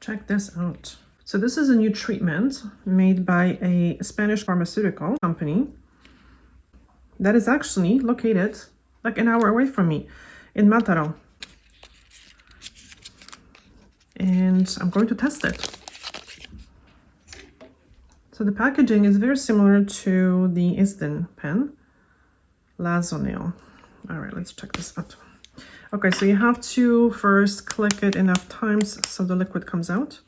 check this out. So this is a new treatment made by a Spanish pharmaceutical company that is actually located like an hour away from me in Mataró. And I'm going to test it. So the packaging is very similar to the Isden pen, Lazonail. All right, let's check this out. Okay, so you have to first click it enough times so the liquid comes out.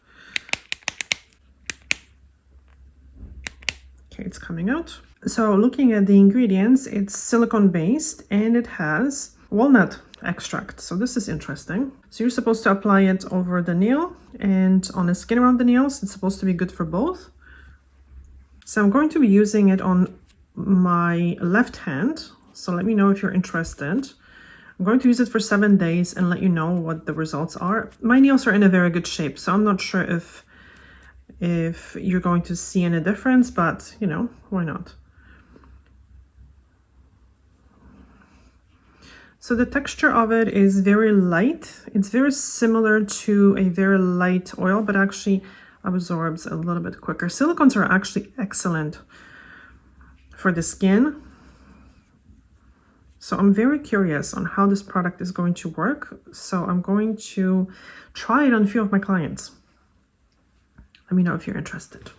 Okay, it's coming out. So looking at the ingredients, it's silicone based and it has walnut extract. So this is interesting. So you're supposed to apply it over the nail and on the skin around the nails. It's supposed to be good for both. So I'm going to be using it on my left hand. So let me know if you're interested. I'm going to use it for 7 days and let you know what the results are. My nails are in a very good shape, so I'm not sure if you're going to see any difference, but you know, why not? So the texture of it is very light. It's very similar to a very light oil, but actually absorbs a little bit quicker. Silicones are actually excellent for the skin. So I'm very curious on how this product is going to work. So I'm going to try it on a few of my clients. Let me know if you're interested.